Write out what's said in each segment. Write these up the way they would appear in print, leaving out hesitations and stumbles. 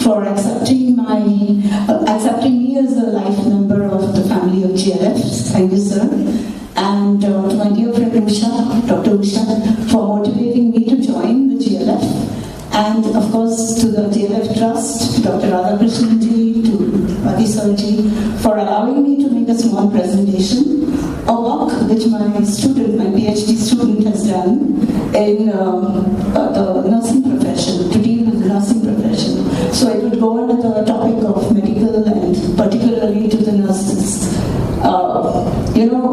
for accepting me as a life member of the family of GLF. Thank you, sir. And to my dear friend Usha, Dr. Usha, for motivating me to join the GLF. And of course to the GLF Trust, Dr. Radhakrishnan ji, to Adisar ji, for allowing me to make a small presentation, a work which my student, my PhD student has done in the nursing profession, to deal with the nursing profession. So it would go under the topic of medical and particularly to the nurses.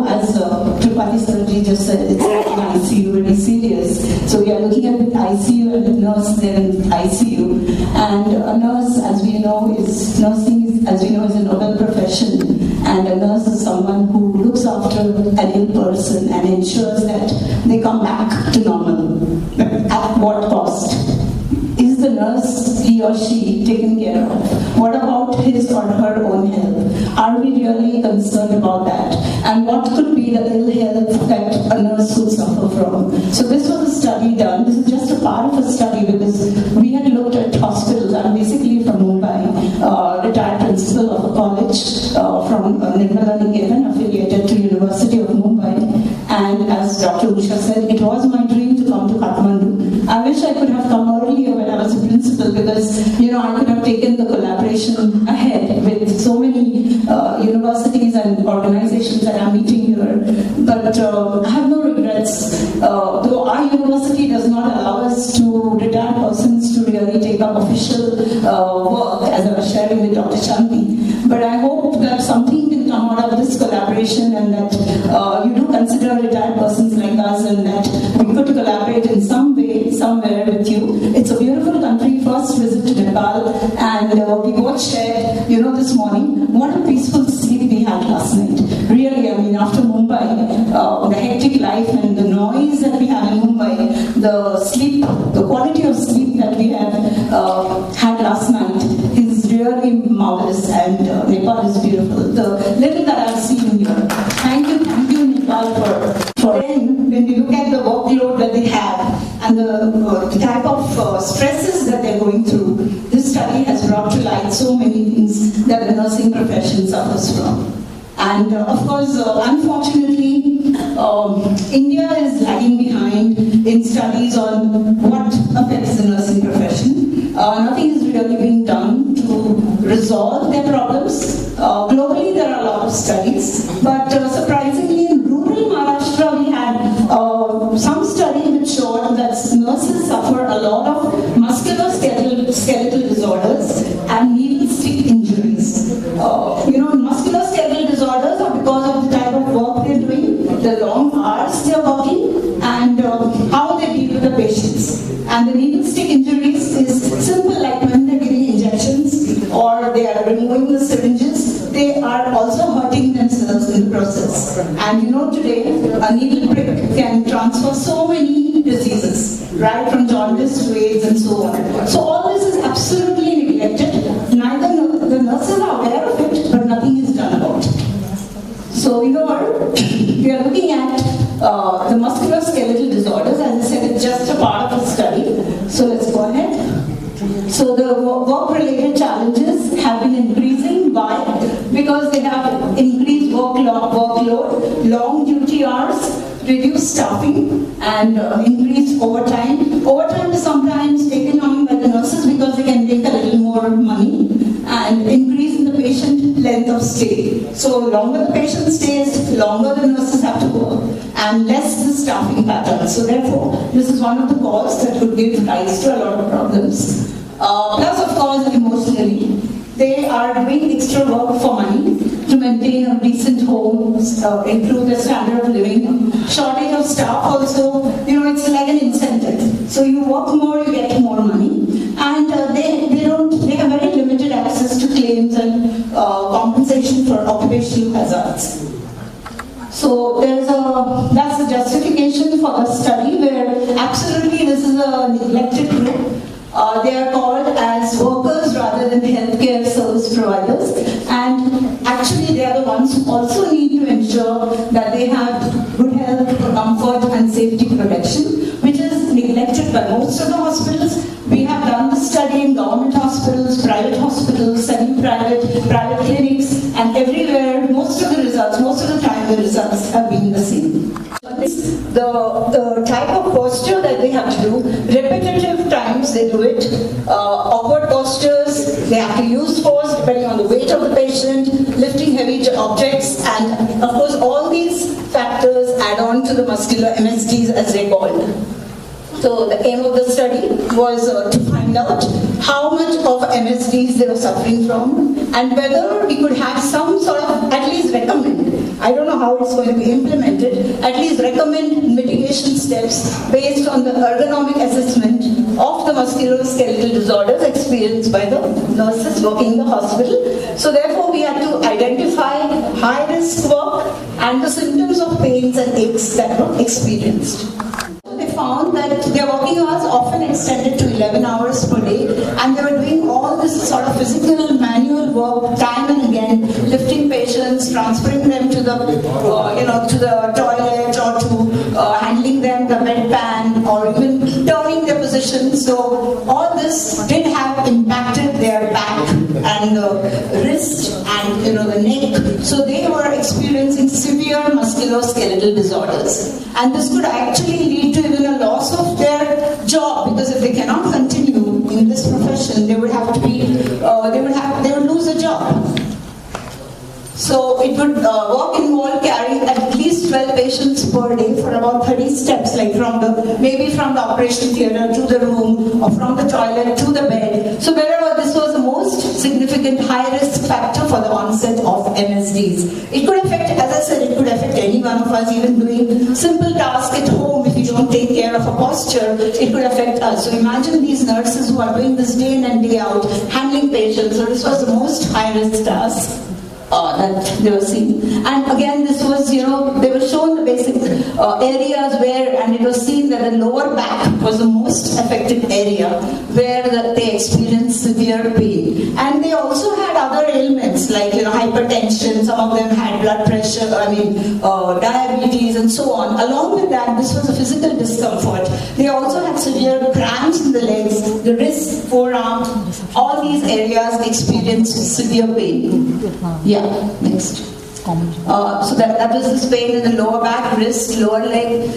As Tripati Sarji just said, it's like an ICU, very serious. So we are looking at the ICU and the nurse there in ICU. And a nurse, as we know, is a noble profession. And a nurse is someone who looks after an ill person and ensures that they come back to normal. But at what cost? Is the nurse, he or she, taken care of? What about his or her own health? Are we really concerned about that? And what could be the ill health that a nurse would suffer from? So this was a study done. This is just a part of a study because we had looked at hospitals. I'm basically from Mumbai, retired principal of a college from Nirmala Niketan, affiliated to University of Mumbai. And as Dr. Usha said, it was my dream to come to Kathmandu. I wish I could have come earlier when I was a principal because, I could have taken the collaboration ahead with so many universities and organizations that I'm meeting here. But I have no regrets. Though our university does not allow us to retired persons to really take up official work, as I was sharing with Dr. Chanti. But I hope that something can come out of this collaboration and that you do consider retired persons like us and that we could collaborate in some way, somewhere with you. It's a beautiful country. First visit to Nepal, and we both shared, this morning, what a peaceful sleep we had last night. Really, after Mumbai, the hectic life and the noise that we have in Mumbai, the sleep, the quality of sleep that we have had last night is really marvelous, and Nepal is beautiful. The little that I've seen here. Thank you, Nepal, for when we look at the workload that they have and the type of stresses that they're going through, this study has brought to light so many things that the nursing profession suffers from. And of course, unfortunately, India is lagging behind in studies on what affects the nursing profession. Nothing is really being done to resolve their problems. Globally, there are a lot of studies, but surprisingly, in rural Maharashtra, we had some study which showed that nurses suffer a lot of musculoskeletal disorders and needle stick injuries. Musculoskeletal disorders are because of the type of work they're doing, the long hours they're working, and how they deal with the patients. And the needle stick injuries is simple, like when they're giving injections or they are removing the syringes, they are also hurting themselves in the process. And today, a needle prick can transfer so many diseases, right from jaundice to AIDS and so on. So all this is absolutely neglected. Neither the nurses are aware of it, but nothing is done about it. So we are looking at the musculoskeletal disorders. As I said, it's just a part of the study. So let's go ahead. So the work-related challenges have been increasing. Why? Because they have increased workload, long duty hours, reduced staffing, and increased overtime. Overtime is sometimes taken on by the nurses because they can make a little more money, and increase in the patient length of stay. So longer the patient stays, longer the nurses have to work, and less the staffing pattern. So therefore, this is one of the causes that could give rise to a lot of problems. Plus, of course, emotionally, they are doing extra work for money to maintain a decent home, improve their standard of living. Shortage of staff also, it's like an incentive. So you work more, you get more money, and they have very limited access to claims and compensation for occupational hazards. So that's the justification for a study where absolutely this is a neglected group. They are called as workers rather than healthcare service providers, and actually they are the ones who also need to ensure that they have good health, comfort and safety protection, which is neglected by most of the hospitals. We have done the study in government hospitals, private private hospitals, semi-private, private clinics, and everywhere, most of the time the results have been the same. The type of posture that they have to do, repetitive times they do it, awkward postures, they have to use force depending on the weight of the patient, lifting heavy objects, and of course all these factors add on to the muscular MSDs as they called. So the aim of the study was to find out how much of MSDs they were suffering from and whether we could have some sort of, at least recommend, I don't know how it's going to be implemented, at least recommend mitigation steps based on the ergonomic assessment of the musculoskeletal disorders experienced by the nurses working in the hospital. So therefore we had to identify high-risk work and the symptoms of pains and aches that were experienced. They found that their working hours often extended to 11 hours per day, and they were doing all this sort of physical manual work time and again, lifting patients, transferring them to the to the toilet or to handling them the bedpan or even turning their position. So all this did have impacted their back and the wrist and the neck. So they were experiencing severe musculoskeletal disorders, and this could actually lead to even a loss of their job, because if they cannot continue in this profession, they would have to be they would lose a job. So it would work involve carrying at least 12 patients per day for about 30 steps, like maybe from the operation theatre to the room or from the toilet to the bed. So wherever this was the most significant high-risk factor for the onset of MSDs. It could affect, as I said, it could affect any one of us, even doing simple tasks at home. If you don't take care of a posture, it could affect us. So imagine these nurses who are doing this day in and day out, handling patients. So this was the most high-risk task that they were seeing. And again, this was, they were shown the basic areas where, and it was seen that the lower back was the most affected area where they experienced severe pain. And they also had other ailments like, hypertension, some of them had blood pressure, diabetes and so on. Along with that, this was a physical discomfort. They also had severe cramps in the legs, the wrist, forearm, all these areas experienced severe pain. Yeah, next. So that was this pain in the lower back, wrist, lower leg.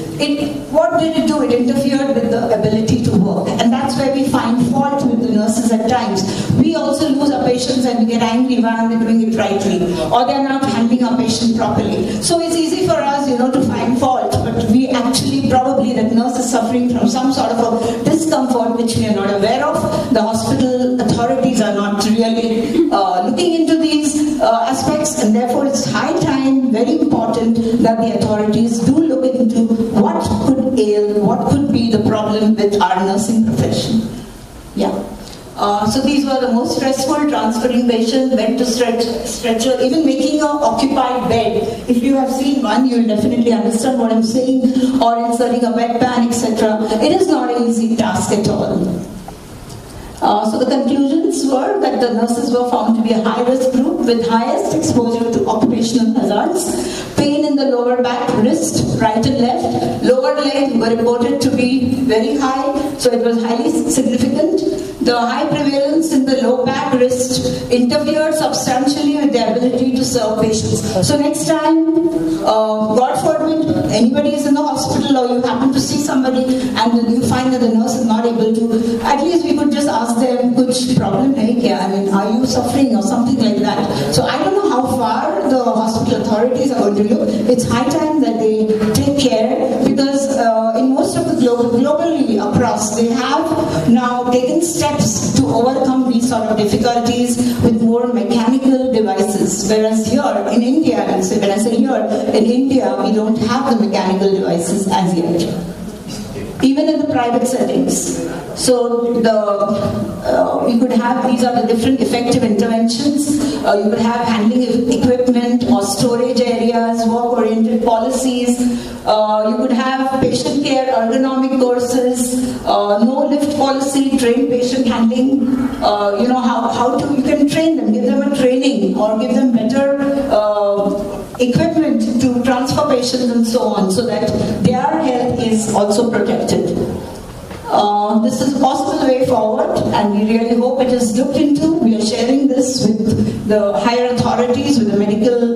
What did it do? It interfered with the ability to work. And that's where we find fault with the nurses at times. We also lose our patients and we get angry when they're doing it rightly, or they're not handling our patient properly. So it's easy for us, to find fault, but we actually probably, that nurse is suffering from some sort of a discomfort which we are not aware of. The hospital authorities are not really looking into these aspects, and therefore it's high time, very important, that the authorities do look into what could ail, what could be the problem with our nursing profession. Yeah. So these were the most stressful, transferring patients, bed to stretcher, even making an occupied bed. If you have seen one, you'll definitely understand what I'm saying, or inserting a bedpan, etc. It is not an easy task at all. So the conclusions were that the nurses were found to be a high-risk group with highest exposure to occupational hazards. Pain in the lower back, wrist, right and left. Lower leg were reported to be very high, so it was highly significant. The high prevalence in the low back, wrist interfered substantially with their ability to serve patients. So next time, God forbid, anybody is in the hospital or you happen to see somebody and you find that the nurse is not able to, at least we could just ask them, which problem hai kya? I mean, are you suffering or something like that? So I don't know how far the hospital authorities are going to look. It's high time that they take care, because in most of the globally across, they have now taken steps to overcome these sort of difficulties with more mechanical devices. Whereas here in India, and when I say here, in India, we don't have the mechanical devices as yet, even in the private settings. So you could have, these are the different effective interventions. You could have handling equipment or storage areas, work-oriented policies. You could have patient care, ergonomic courses, no lift policy, train patient handling. You can train them, give them a training, or give them better equipment to transfer patients and so on, so that their health is also protected. This is a possible way forward, and we really hope it is looked into. We are sharing this with the higher authorities, with the medical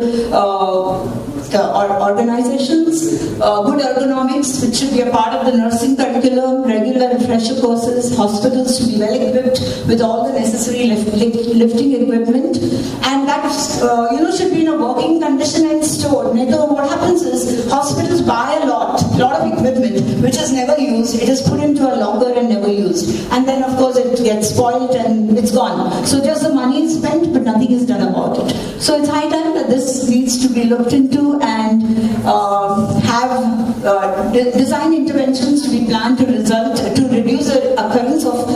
organizations, good ergonomics, which should be a part of the nursing curriculum, regular refresher courses, hospitals to be well equipped with all the necessary lifting equipment, and that should be in a working condition and stored. What happens is hospitals buy a lot of equipment which is never used. It is put into a locker and never used, and then of course it gets spoiled and it's gone. So just the money is spent, but nothing is done about it. So it's high time that this needs to be looked into and have design interventions to be planned to reduce the occurrence of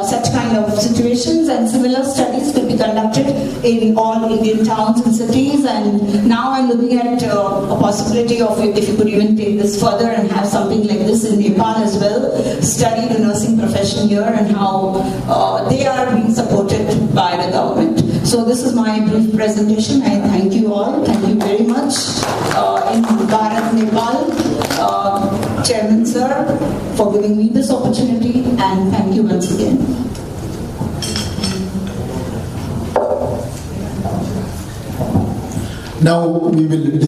such kind of situations, and similar studies could be conducted in all Indian towns and cities. And now I'm looking at a possibility of, if you could even take this further and have something like this in Nepal as well, study the nursing profession here and how they are being supported by the government. So this is my brief presentation. I thank you all. Thank you very much. In Bharat-Nepal, Chairman Sir, for giving me this opportunity, and thank you once again. Now we will